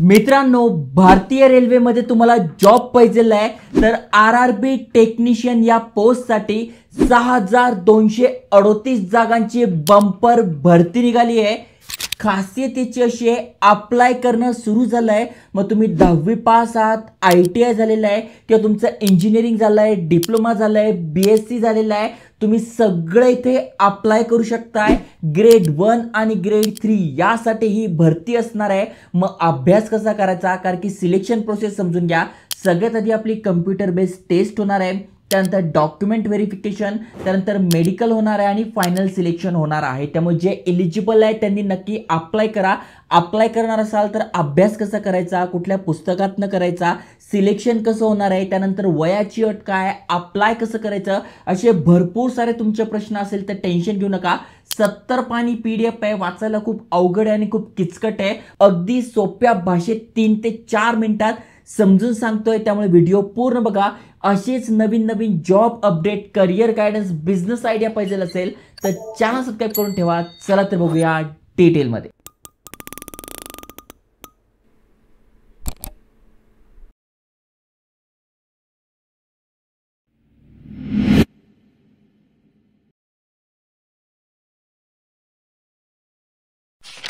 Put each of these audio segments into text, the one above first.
मित्रांनो, भारतीय रेल्वेमध्ये तुम्हाला जॉब पाहिजे आहे तर आरआरबी टेक्निशियन या पोस्टसाठी 6238 जागांची बंपर भरती निघाली आहे। खासियतीची अशी आहे, अप्लाय करणं सुरू झालं आहे। मग तुम्ही 10वी पास आहात, ITI झालेलं आहे किंवा तुमचं इंजिनिअरिंग झालं आहे, डिप्लोमा झालं आहे, BSc झालेलं आहे, तुम्ही सगळे इथे अप्लाय करू शकताय। ग्रेड 1 आणि ग्रेड 3 यासाठी ही भरती असणार आहे। मग अभ्यास कसा करायचा, कारण की सिलेक्शन प्रोसेस समजून घ्या। सगळ्यात आधी आपली कम्प्युटर बेस्ड टेस्ट होणार आहे, त्यानंतर डॉक्युमेंट व्हेरिफिकेशन, त्यानंतर मेडिकल होणार आहे आणि फायनल सिलेक्शन होणार आहे। त्यामुळे जे एलिजिबल आहे त्यांनी नक्की अप्लाय करा। अप्लाय करणार असाल तर अभ्यास कसा करायचा, कुठल्या पुस्तकातनं करायचा, सिलेक्शन कसं होणार आहे, त्यानंतर वयाची अट काय, अप्लाय कसं करायचं, असे भरपूर सारे तुमचे प्रश्न असेल तर टेन्शन घेऊ नका। 70 पानी PDF आहे, वाचायला खूप अवघड आहे आणि खूप किचकट आहे। अगदी सोप्या भाषेत 3 ते 4 मिनिटात समजून सांगतोय, त्यामुळे व्हिडिओ पूर्ण बघा। असेच नवीन नवीन job update, career guidance, business idea पाहिजे असेल तर चॅनल सबस्क्राइब करून ठेवा। चला तर बघूया डिटेल मध्ये।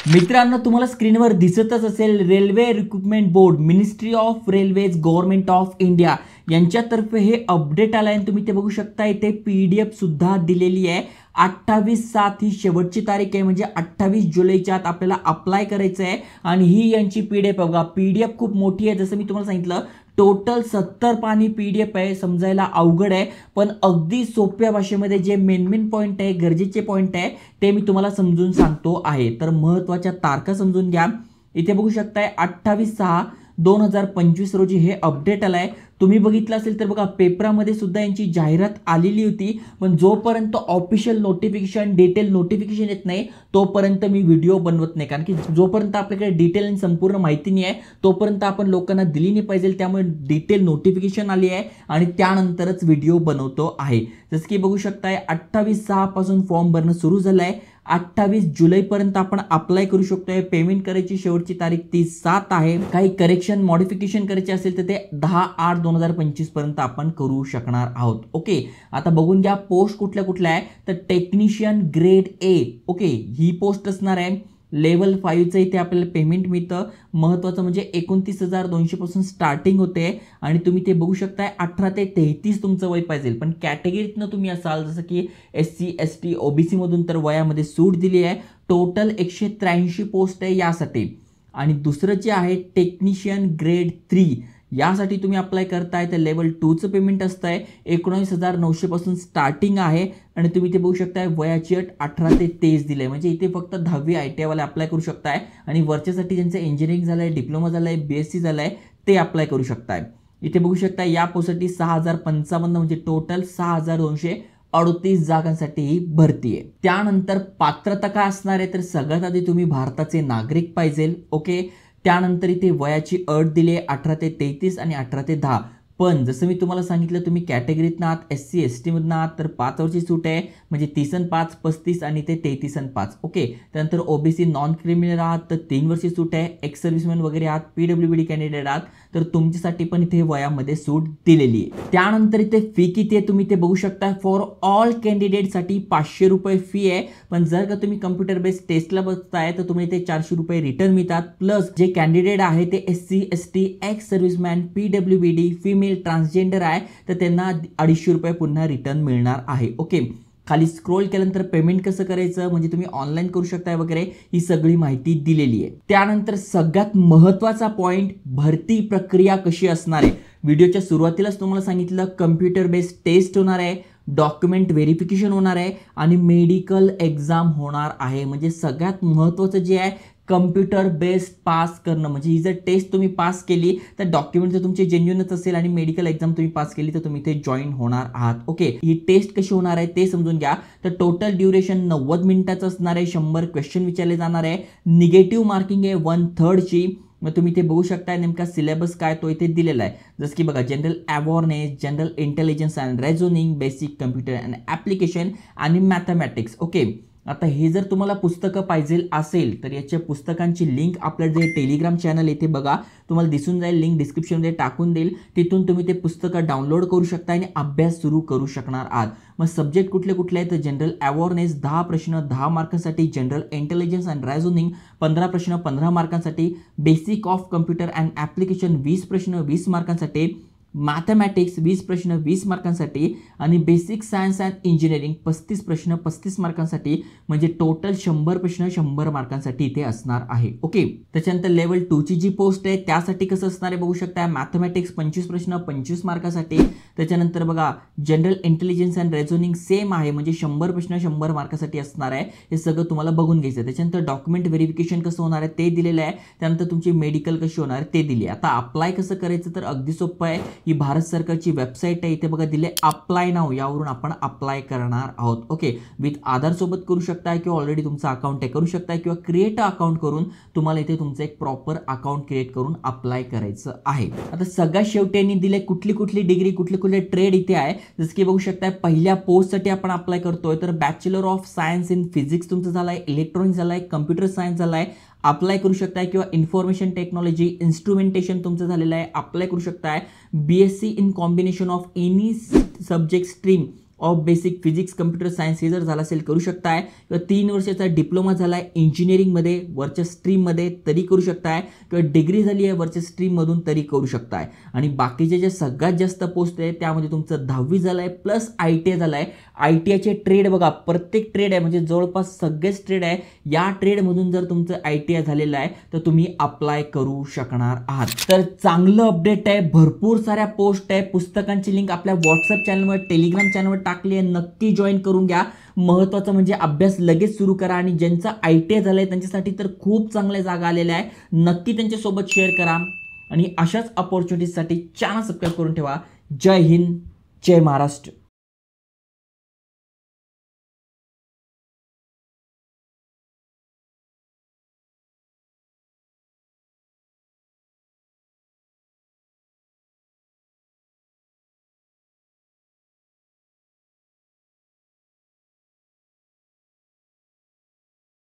मित्रांनो, तुम्हाला स्क्रीनवर दिसतच असेल, railway recruitment board, ministry of railways, government of India यांच्यातर्फे हे अपडेट आलं आहे। तुम्ही ते बघू शकता, इथे PDF सुद्धा दिलेली आहे। 28/7 ही शेवटची तारीख आहे, म्हणजे 28 जुलैच्या आत आपल्याला अप्लाय करायचं आहे। आणि ही यांची PDF बघा, PDF खूप मोठी आहे। जसं मी तुम्हाला सांगितलं, टोटल 70 पानी PDF आहे, समजायला अवघड आहे, पण अगदी सोप्या भाषेमध्ये जे मेन पॉइंट आहे, गरजेचे पॉइंट आहे ते मी तुम्हाला समजून सांगतो आहे। तर महत्त्वाच्या तारखा समजून घ्या। इथे बघू शकताय 28/6/2025 रोजी हे अपडेट आलंय। तुम्ही बघितलं असेल तर बघा, पेपरामध्ये सुद्धा यांची जाहिरात आलेली होती, पण जोपर्यंत ऑफिशियल नोटिफिकेशन, डिटेल नोटिफिकेशन येत नाही तोपर्यंत मी व्हिडिओ बनवत नाही, कारण की जोपर्यंत आपल्याकडे डिटेल आणि संपूर्ण माहिती नाही आहे तोपर्यंत आपण लोकांना दिली नाही पाहिजे। त्यामुळे डिटेल नोटिफिकेशन आली आहे आणि त्यानंतरच व्हिडिओ बनवतो आहे। जसं की बघू शकताय, 28/6 पासून फॉर्म भरणं सुरू झालं आहे। 28 जुलैपर्यंत आपण अप्लाय करू शकतोय। पेमेंट करायची शेवटची तारीख 30/7 आहे। काही करेक्शन, मॉडिफिकेशन करायचे असेल तर ते 10/8/2025 पर्यंत आपण करू शकणार आहोत। ओके, आता बघून घ्या पोस्ट कुठल्या कुठल्या आहे। तर technician grade A, okay, he post असणार आहे। लेवल 5चं इथे आपल्याला पेमेंट मिळतं। महत्त्वाचं म्हणजे 29,200 पासून स्टार्टिंग होते आणि तुम्ही ते बघू शकताय 18 ते 33 तुमचं वय पाहिजे। पण कॅटेगरीतनं तुम्ही असाल, जसं की SC ST OBC मधून, तर वयामध्ये सूट दिली आहे। टोटल 183 पोस्ट आहे यासाठी। आणि दुसरं जे आहे टेक्निशियन ग्रेड 3 यासाठी तुम्ही अप्लाय करताय तर लेवल 2चं पेमेंट असतंय। 19,900 पासून स्टार्टिंग आहे आणि तुम्ही ते बघू शकताय वयाची अट 18 ते 23 दिले, म्हणजे इथे फक्त 10वी ITI वाले अप्लाय करू शकताय आणि वरच्यासाठी ज्यांचं इंजिनिअरिंग झालंय, डिप्लोमा झालंय, BSc झालंय ते अप्लाय करू शकताय। इथे बघू शकताय या पोस्टसाठी 6055, म्हणजे टोटल 6238 जागांसाठी ही भरती आहे। त्यानंतर पात्रता काय असणार आहे, तर सगळ्यात आधी तुम्ही भारताचे नागरिक पाहिजे। ओके, त्यानंतर इथे वयाची अट दिली आहे 18 ते 33 आणि 18 ते 10। पण जसं मी तुम्हाला सांगितलं, तुम्ही कॅटेगरीतनं आहात, SC ST मधनं आहात तर 5 वर्षी सूट आहे, म्हणजे 30 आणि 5 35 आणि ते 33 आणि 5। ओके, त्यानंतर OBC नॉन क्रिमिनल आहात तर 3 वर्षी सूट आहे। एक्स सर्व्हिसमॅन वगैरे आहात, PWBD कॅन्डिडेट आहात तर तुमच्यासाठी पण इथे वयामध्ये सूट दिलेली आहे। त्यानंतर इथे फी किती आहे तुम्ही ते बघू शकता। फॉर ऑल कॅन्डिडेटसाठी 500 रुपये फी आहे, पण जर का तुम्ही कम्प्युटर बेस्ड टेस्टला बसताय तर तुम्ही इथे 400 रुपये रिटर्न मिळतात। प्लस जे कॅन्डिडेट आहे ते SC ST, ex serviceman, PWBD, female, transgender आहे तर त्यांना 250 रुपये पुन्हा रिटर्न मिळणार आहे। ओके, खाली स्क्रोल केल्यानंतर पेमेंट कसं करायचं, म्हणजे तुम्ही ऑनलाईन करू शकताय वगैरे, ही सगळी माहिती दिलेली आहे। त्यानंतर सगळ्यात महत्त्वाचा पॉइंट, भरती प्रक्रिया कशी असणार आहे। व्हिडिओच्या सुरुवातीलाच तुम्हाला सांगितलं, कम्प्युटर बेस्ड टेस्ट होणार आहे, डॉक्युमेंट व्हेरिफिकेशन होणार आहे आणि मेडिकल एक्झाम होणार आहे। म्हणजे सगळ्यात महत्त्वाचं जे आहे, कम्प्युटर बेस्ड पास करणं, म्हणजे ही जर टेस्ट तुम्ही पास केली तर डॉक्युमेंट जर तुमचे जेन्युइनच असेल आणि मेडिकल एक्झाम तुम्ही पास केली तर तुम्ही इथे जॉईन होणार आहात। ओके, ही टेस्ट कशी होणार आहे ते समजून घ्या। तर टोटल ड्युरेशन 90 मिनिटाचं असणार आहे। 100 क्वेश्चन विचारले जाणार आहे। निगेटिव्ह मार्किंग आहे 1/3 ची। मग तुम्ही ते बघू शकता, नेमका सिलेबस काय तो इथे दिलेला आहे। जसं की बघा, general awareness, general intelligence and reasoning, basic computer and application आणि मॅथमॅटिक्स। ओके, आता हे जर तुम्हाला पुस्तकं पाहिजे असेल तर याच्या पुस्तकांची लिंक आपलं जे टेलिग्राम चॅनल येते बघा, तुम्हाला दिसून जाईल, लिंक डिस्क्रिप्शनमध्ये टाकून देईल, तिथून तुम्ही ते पुस्तकं डाउनलोड करू शकता आणि अभ्यास सुरू करू शकणार आहात. मग सब्जेक्ट कुठले कुठले आहेत तर जनरल अवेअरनेस 10 प्रश्न 10 मार्कांसाठी, जनरल इंटेलिजन्स अँड रिझनिंग 15 प्रश्न 15 मार्कांसाठी, basic of computer and application 20 प्रश्न 20 मार्कांसाठी, मॅथमॅटिक्स 20 प्रश्न 20 मार्कांसाठी आणि बेसिक सायन्स अँड इंजिनिअरिंग 35 प्रश्न 35 मार्कांसाठी, म्हणजे टोटल 100 प्रश्न 100 मार्कांसाठी इथे असणार आहे. ओके, त्याच्यानंतर लेवल 2 ची जी पोस्ट आहे त्यासाठी कसं असणार आहे बघू शकता. मॅथमॅटिक्स 25 प्रश्न 25 मार्कासाठी, त्याच्यानंतर बघा general intelligence and reasoning same आहे, म्हणजे 100 प्रश्न 100 मार्कासाठी असणार आहे. हे सगळं तुम्हाला बघून घ्यायचं. त्याच्यानंतर डॉक्युमेंट व्हेरिफिकेशन कसं होणार आहे ते दिलेलं आहे. त्यानंतर तुमची मेडिकल कशी होणार आहे ते दिली आहे. आता अप्लाय कसं करायचं तर अगदी सोपं आहे. ही भारत सरकारची वेबसाईट आहे, इथे बघा दिले अप्लाय नाव, यावरून आपण अप्लाय करणार आहोत. ओके, विथ आधार सोबत करू शकता किंवा ऑलरेडी तुमचं अकाउंट आहे करू शकता किंवा क्रिएट अकाउंट करून तुम्हाला इथे तुमचं एक प्रॉपर अकाउंट क्रिएट करून अप्लाय करायचं आहे. आता सगळ्यात शेवटी यांनी दिले कुठली कुठली डिग्री कुठले कुठले ट्रेड इथे आहे. जसं की बघू शकता पहिल्या पोस्टसाठी आपण अप्लाय करतोय तर bachelor of science in physics तुमचं झालंय, इलेक्ट्रॉनिक्स झालंय, कम्प्युटर सायन्स झालाय, अप्लाय करू शकताय, किंवा इन्फॉर्मेशन टेक्नॉलॉजी इन्स्ट्रुमेंटेशन तुमचं झालेलं आहे अप्लाय करू शकताय. BSc in combination of any subject stream of basic physics computer science हे जर झालं असेल करू शकताय, किंवा 3 वर्षाचा डिप्लोमा झाला आहे इंजिनिअरिंगमध्ये वरच्या स्ट्रीममध्ये तरी करू शकताय, किंवा डिग्री झाली आहे वरच्या स्ट्रीममधून तरी करू शकताय. आणि बाकीचे जे सगळ्यात जास्त पोस्ट आहे त्यामध्ये तुमचं 10वी झालं आहे प्लस ITI झालं आहे. ITIचे ट्रेड बघा प्रत्येक ट्रेड आहे, म्हणजे जवळपास सगळेच ट्रेड आहे. या ट्रेडमधून जर तुमचं ITI झालेलं आहे तर तुम्ही अप्लाय करू शकणार आहात. तर चांगलं अपडेट आहे, भरपूर साऱ्या पोस्ट आहे. पुस्तकांची लिंक आपल्या व्हॉट्सअप चॅनलवर टेलिग्राम चॅनलवर टाकली आहे, नक्की जॉईन करून घ्या. महत्त्वाचं म्हणजे अभ्यास लगेच सुरू करा. आणि ज्यांचा ITI झालंय त्यांच्यासाठी तर खूप चांगल्या जागा आलेल्या आहे, नक्की त्यांच्यासोबत शेअर करा. आणि अशाच अपॉर्च्युनिटीसाठी चॅनल सबस्क्राईब करून ठेवा. जय हिंद, जय महाराष्ट्र.